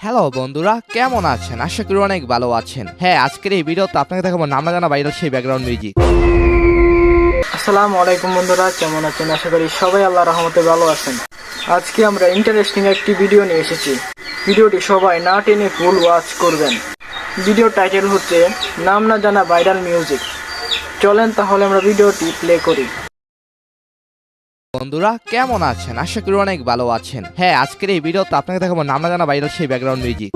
Hello বন্ধুরা, কেমন আছেন? আশা করি অনেক ভালো আছেন। হ্যাঁ, আজকের এই ভিডিওতে আপনাকে দেখাবো নাম না জানা ভাইরাল সেই ব্যাকগ্রাউন্ড মিউজিক। আসসালামু আলাইকুম বন্ধুরা, কেমন আছেন? আশা করি সবাই আল্লাহর রহমতে ভালো আছেন। আজকে আমরা ইন্টারেস্টিং একটি ভিডিও নিয়ে এসেছি। ভিডিওটি সবাই না টেনে ফুল ওয়াচ করবেন। ভিডিও টাইটেল হচ্ছে নাম না জানা ভাইরাল মিউজিক। চলেন তাহলে আমরা ভিডিওটি প্লে করি। বন্ধুরা কেমন আছেন? আশা করি অনেক ভালো আছেন। হ্যাঁ, আজকের এই ভিডিওতে আপনাকে দেখাবো নাম না জানা ভাইরাল সেই ব্যাকগ্রাউন্ড মিউজিক।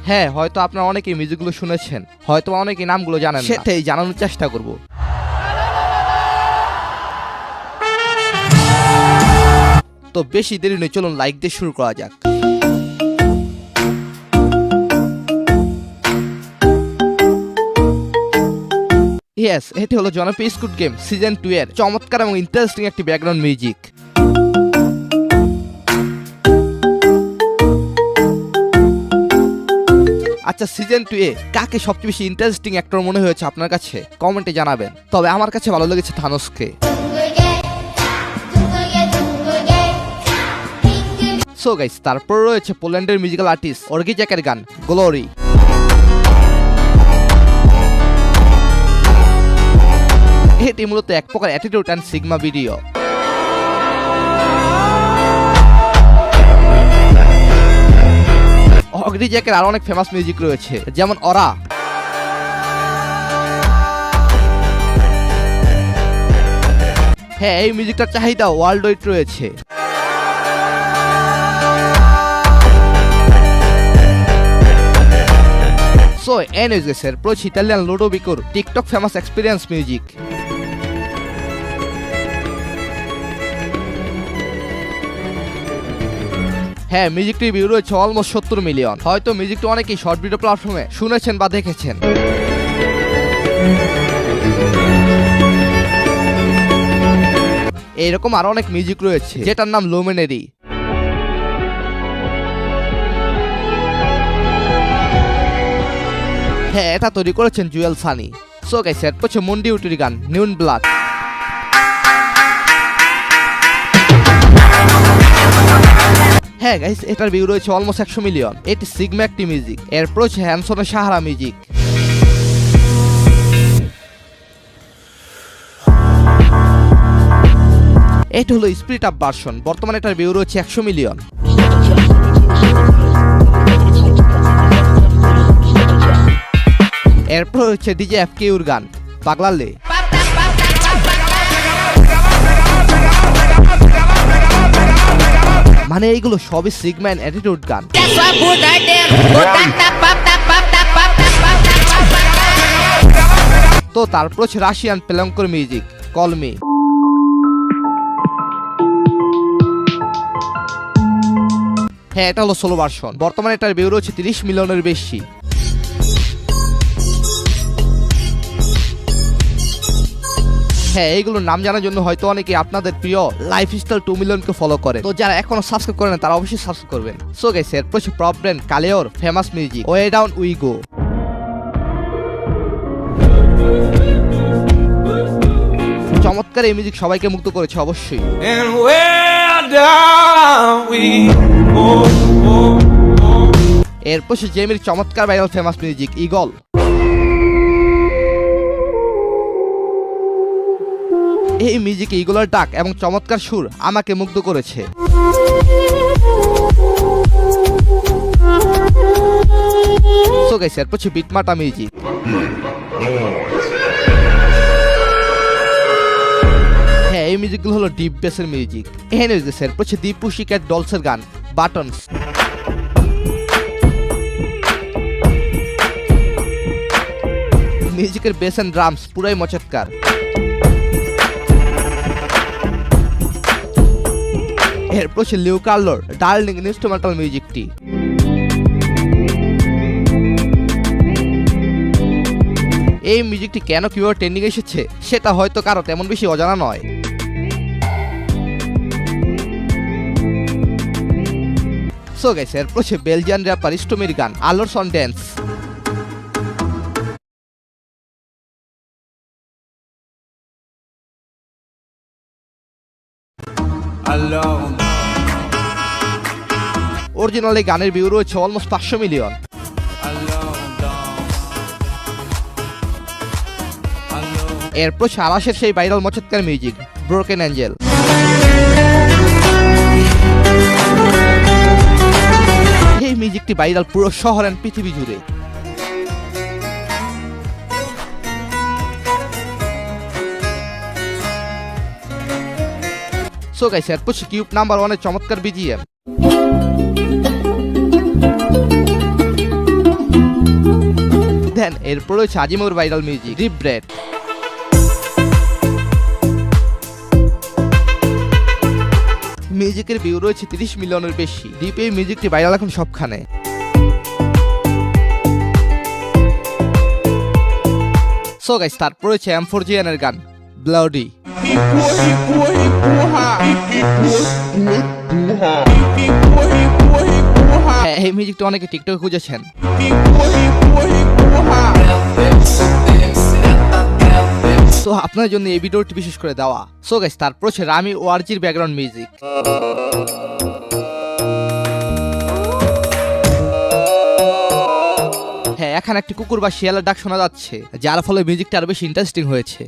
হ্যাঁ, হয়তো আপনারা অনেকেই মিউজিকগুলো শুনেছেন, হয়তো অনেকেই নামগুলো জানেন না। সেটাই জানানোর চেষ্টা করব। তো বেশি দেরি নেই, চলুন লাইক দিয়ে শুরু করা যাক। ইয়েস, এটি হলো জনপ্রিয় স্কুড গেম সিজন 2 এর চমৎকার এবং ইন্টারেস্টিং একটি ব্যাকগ্রাউন্ড মিউজিক। আচ্ছা, সিজন 2 এ কাকে সবচেয়ে বেশি ইন্টারেস্টিং অ্যাক্টর মনে হয়েছে আপনার কাছে? কমেন্টে জানাবেন। তবে আমার কাছে ভালো লেগেছে থানোসকে। সো গাইস, তারপর রয়েছে পোল্যান্ডের মিউজিক্যাল আর্টিস্ট অর্গি জ্যাকের গান গ্লোরি। এটি মূলত এক প্রকার অ্যাটিটিউড অ্যান্ড সিগমা ভিডিও। অর্গি জ্যাকের আরো অনেক ফেমাস মিউজিক রয়েছে, যেমন অরা। হ্যাঁ, এই মিউজিকটার চাহিদা ওয়ার্ল্ড ওয়াইড রয়েছে। So, anyways guys, approach Italian Ludovico TikTok famous experience music. হ্যাঁ, মিউজিকটির ভিউ রয়েছে অলমোস্ট 70 মিলিয়ন। হয়তো মিউজিকটি অনেকেই শর্ট ভিডিও প্ল্যাটফর্মে শুনেছেন বা দেখেছেন। এইরকম আরো অনেক মিউজিক রয়েছে যেটার নাম লুমিনারি। হ্যাঁ, এটা তৈরি করেছেন জুয়েল সানি। সো গাইস, এরপর হচ্ছে মন্ডি উটির গান নিউন ব্লাড। হ্যাঁ গাইস, এটার ভিউ রয়েছে অলমোস্ট 100 মিলিয়ন। এটি সিগমা একটি মিউজিক। এরপর হচ্ছে হ্যানসনের সাহারা মিউজিক। এটা হলো স্পিরিট আপ ভার্সন। বর্তমানে এটার ভিউ রয়েছে 100 মিলিয়ন। এরপর হচ্ছে ডিজে এফকেউর গান পাগলালে। মানে এইগুলো সবই সিগম্যান অ্যাটিটিউড গান। তো তারপর হচ্ছে রাশিয়ান পেলঙ্কর মিউজিক কলমি। হ্যাঁ, এটা হলো সোলো ভার্সন। বর্তমানে এটার ভিউ রয়েছে 30 মিলিয়নের বেশি। হ্যাঁ, এইগুলোর নাম জানার জন্য হয়তো অনেকে আপনাদের প্রিয় লাইফস্টাইল 2 মিলিয়নকে ফলো করে। তো যারা এখনো সাবস্ক্রাইব করেন তারা অবশ্যই সাবস্ক্রাইব করবেন। সো গাইস, এরপর হচ্ছে প্রপ ব্র্যান্ড কালেওর famous music way down we go. চমৎকার এই মিউজিক সবাইকে মুগ্ধ করেছে অবশ্যই। এরপর হচ্ছে জেমির চমৎকার ভাইরাল ফেমাস মিউজিক ইগল। এই মিউজিকে ইগলের ডাক এবং চমৎকার সুর আমাকে মুগ্ধ করেছে। সো গাইস, এরপর হচ্ছে বিটমাটা মিউজিক। হ্যাঁ, এই মিউজিকগুলো হলো ডিপ বেসের মিউজিক। এনিওয়েজ গাইস, এরপর হচ্ছে দীপ পুশিক্যাট ডলসের গান বাটনস। মিউজিকের বেস এন্ড ড্রামস পুরাই মচৎকার। এরপর হচ্ছে লিউ কার্লোর ডার্লিং ইনস্ট্রুমেন্টাল মিউজিকটি। এই মিউজিকটি কেন কিভাবে ট্রেন্ডিং এসেছে সেটা হয়তো কারো তেমন বেশি অজানা নয়। সো গাইস, এরপর হচ্ছে বেলজিয়ান র্যাপার স্টোমির গান আলোরস অন ড্যান্স। অরিজিনাল এই গানের ভিউ রয়েছে অলমোস্ট 500 মিলিয়ন। এরপর সারাশের সেই ভাইরাল মচৎকার মিউজিক ব্রোকেন অ্যাঞ্জেল। এই মিউজিকটি ভাইরাল পুরো শহর এন্ড পৃথিবী জুড়ে। সো গাইস, এরপর কিউব নাম্বার 1 এর চমৎকার বিজিএম। দেন এরপর রয়েছে Azimur viral music deep bread. মিউজিকের ভিউ রয়েছে 30 মিলিয়নের বেশি। ডিপ এই মিউজিকটি ভাইরাল এখন সবখানে। সো গাইস, তারপর রয়েছে M4GN এর গান ব্লাডি। হ্যাঁ, এই মিউজিকটা অনেকে টিকটকে খুঁজেছেন। তো আপনার জন্য এই ভিডিওটি বিশেষ করে দেওয়া। সো গাইস, তারপর হচ্ছে রামি ও আরজির ব্যাকগ্রাউন্ড মিউজিক। হ্যাঁ, এখানে একটি কুকুর বা শিয়ালের ডাক শোনা যাচ্ছে, যার ফলে মিউজিকটা আরো বেশি ইন্টারেস্টিং হয়েছে।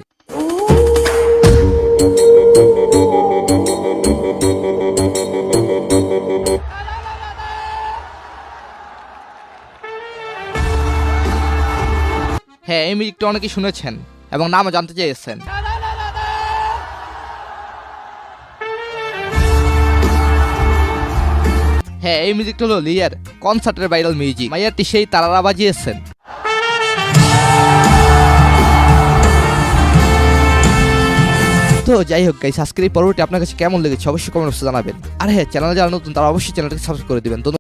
হ্যাঁ, এই মিউজিকটা অনেকেই শুনেছেন এবং নামও জানতে চেয়েছেন। হ্যাঁ, এই মিউজিকটা হলো লিয়ার কনসার্টের ভাইরাল মিউজিক। মাইয়ারটি সেই তারারা বাজিয়েছেন। তো যাই হোক গাইস, আজকের এই পর্বটি আপনার কাছে কেমন লেগেছে অবশ্যই কমেন্ট বক্সে জানাবেন। আর হ্যাঁ, চ্যানেলে যারা নতুন তারা অবশ্যই চ্যানেলটাকে সাবস্ক্রাইব করে দিবেন।